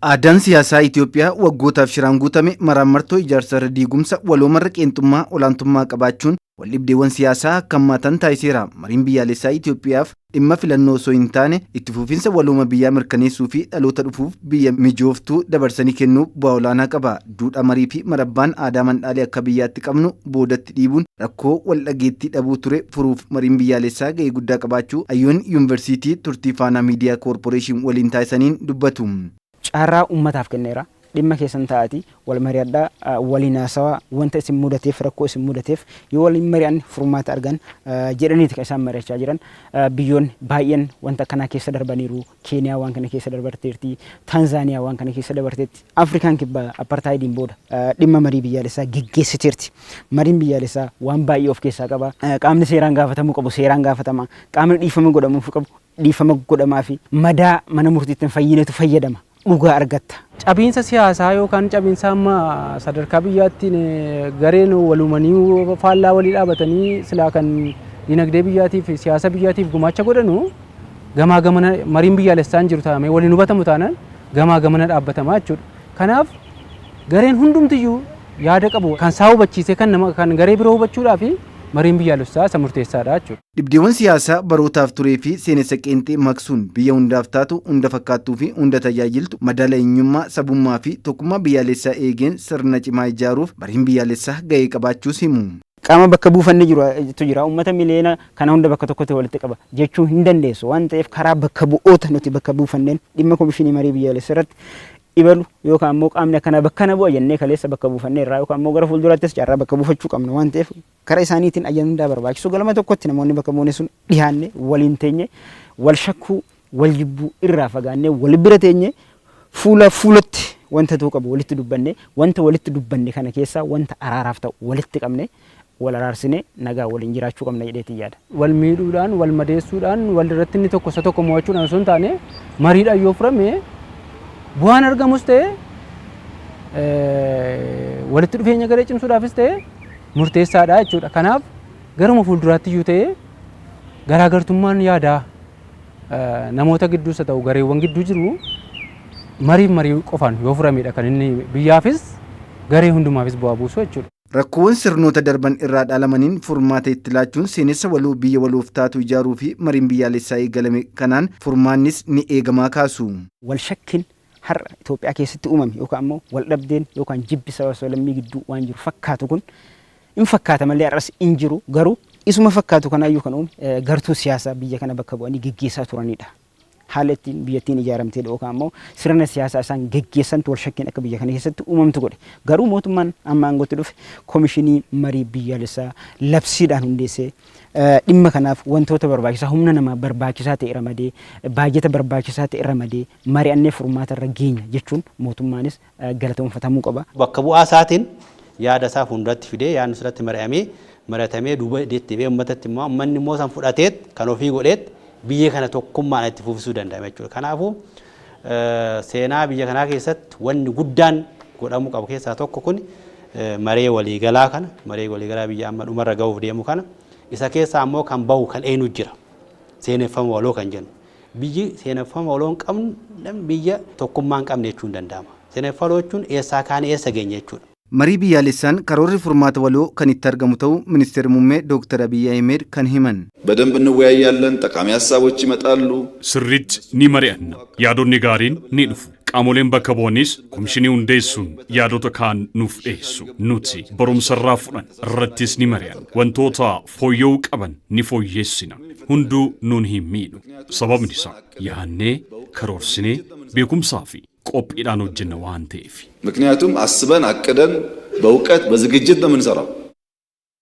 Aadaan siyaasaa Itoophiyaa waggootaaf shiraan guutame maraamartoo ijaarsa irra diigumsa waloomarra qeenxummaa olaantummaa qabaachuun waldhibdeewwan siyaasaa akka hammaatan taasiseera. Mariin biyyaalessaa Itoophiyaaf dhimma filannoo osoo hin taane itti fufiinsa walooma biyyaa mirkaneessuu fi dhaloota dhufuuf biyya mijooftuu dabarsanii kennuuf bu'aa olaanaa qaba. Duudhaa marii fi marabbaan aadaa mandhaalee akka biyyaatti qabnu boodatti dhiibuun rakkoo wal dhageettii dhabuu ture furuuf mariin biyyaalessaa ga'ee guddaa qabaachuu hayyoonni yuunivarsiitii turtii faanaa miidiyaa koorporeeshin waliin taasisaniin dubbatu. Carraa uummataaf kenneera. Dhimma keessan taa'atii wal mari'adhaa waliin haasawaa wanta isin mudateef rakkoo isin mudateef yoo waliin mari'an furmaata argan jedhaniiti kan isaan mari'achaa jiran. Biyyoonni baay'een wanta kana keessa darbaniiru. Keeniyaa waan kana keessa darbarteerti. Taanzaaniyaa waan kana keessa dabarteetti. Afrikaan kibbaa apartheidiin booda dhimma marii biyyaalessaa geggeessiteerti. Mariin biyyaalessaa waan baay'ee of keessaa qaba. Qaamni seeraan gaafatamuu qabu seeraan gaafatama. Qaamni dhiifama godhamuuf qabu dhiifama godhamaa fi madaa mana murtiitti fayyinetu fayyadama. Dhugaa argatta. Cabiinsa siyaasaa yookaan cabiinsa amma sadarkaa biyyaatti gareen walumanii faallaa walii dhaabatanii silaa kan dinagdee biyyaatiif siyaasa biyyaatiif gumaacha godhanu gamaa gamana mariin biyyaalessaan jiru taa'amee waliin hubatamu taanaan gamaa gamana dhaabbatamaa jechuudha. Kanaaf gareen hundumtiyyuu yaada qabu kan isaa hubachiisee kan garee biroo hubachuudhaaf mariin biyyaalessaa isa murteessaadha jechuudha. Dhibdeewwan siyaasaa barootaaf turee fi seenessa qeenxee maqsuun biyya hundaaf taatu hunda fakkaattuu fi hunda tajaajiltu madaala eenyummaa sabummaa fi tokkummaa biyyaalessaa eegeen sirna cimaa ijaaruuf mariin biyyaalessaa ga'ee qabaachuus himu. Qaama bakka buufannee jira uummata miliyoona kana hunda bakka tokkotti walitti qaba jechuun hin dandeessu waan ta'eef karaa bakka bu'oota nuti bakka buufanneen dhimma komishinii marii biyyaalessaa irratti ibalu yookaan immoo qaamni akkana bakka na bu'a jennee kaleessa bakka buufannee irraa yookaan immoo gara fuulduraattis carraa bakka buufachuu qabna waan ta'eef karaa isaaniitiin ajandaa barbaachisu galma tokkotti namoonni bakka bu'anii sun dhiyaanne waliin teenye wal shakkuu wal jibbuu irraa fagaannee wal bira teenye fuulatti wanta ta'uu qabu walitti dubbanne wanta walitti dubbanne kana keessaa wanta araaraaf ta'u walitti qabne wal araarsine nagaa waliin jiraachuu qabna jedheetii yaada. Wal miidhuudhaan wal madeessuudhaan wal irratti inni tokko isa tokko mo'achuudhaan osoo hin taane mariidhaan yoo furame bu'aan argamus ta'e walitti dhufeenya garee cimsuudhaafis ta'e murteessaadha jechuudha. Kanaaf garuma fuulduraatti iyyuu ta'e garaagartummaan yaadaa namoota gidduus haa ta'u gareewwan gidduu jiru marii qofaan yoo furamedha kan inni biyyaafis garee hundumaafis bu'aa buusu jechuudha. Rakkoowwan sirnoota darban irraa dhaalamaniin furmaata itti laachuun seenessa waloo biyya waloof taatu ijaaruu fi mariin biyyaalessaa eegalame kanaan furmaannis ni eegamaa kaasu. Wal shakkiin har'a Itoophiyaa keessatti uumame yookaan immoo wal dhabdeen yookaan jibbi saba lammii gidduu waan jiru fakkaatu kun in fakkaata malee har'as in jiru garuu isuma fakkaatu kanaayyuu kan uume gartuu siyaasaa biyya kana bakka bu'anii geggeessaa turanidha. Haala ittiin biyyattiin ijaaramtee yookaan immoo sirna siyaasaa isaan geggeessantu wal shakkiin akka biyya kana keessatti uumamtu godhe. Garuu mootummaan amma aangootti dhufe komishinii marii biyyaalessaa labsiidhaan hundeessee dhimma kanaaf wantoota barbaachisaa humna namaa barbaachisaa ta'e ramadee baajata barbaachisaa ta'e ramadee mari'annee furmaata irra geenya jechuun mootummaanis galatoomfatamuu qaba. Bakka bu'aa isaatiin yaada isaa fuulduratti fidee yaadni irratti mari'atamee duuba deettee uummatatti immoo uummanni immoo san fudhateet kan ofii godheet biyya kana tokkummaan itti fufisuu danda'ama jechuudha. Kanaafuu seenaa biyya kanaa keessatti wanni guddaan godhamuu qabu keessaa tokko kun maree waliigalaa kana maree waliigalaa biyya amma dhumarra ga'uuf deemu kana isa keessaa ammoo kan bahu kan eenyu jira seeneffama waloo kan jennu biyyi seeneffama waloo hin qabne biyya tokkummaa hin qabne jechuun danda'ama. Seeneffama waloo jechuun eessaa kaanii eessa geenya jechuudha. Marii biyyaalessaan karoorri furmaata waloo kan itti argamu ta'uu ሚኒስትር ሙሜ ዶክተር አብይ አህመድ kan himan. በደንብ እንወያያለን ጠቃሚ ሀሳቦች ይመጣሉ. ስሪት ni mari'anna yaadonni gaariin ni dhufu. Qaamoleen bakka bu'anis komishinii hundeessuun yaadota kaan nuuf dhiyeessu. Nuti barumsarraa fudhan irrattis ni mari'anna. Wantoota fooyya'uu qaban ni fooyyeessina. Hunduu nuun hin miidhu. Sababni isaa yaannee karoorsinee beekumsaa fi qophiidhaan hojjenna waan ta'eef. ምክንያቱም አስበን አቅደን በእውቀት በዝግጅት ነው የምንሰራው።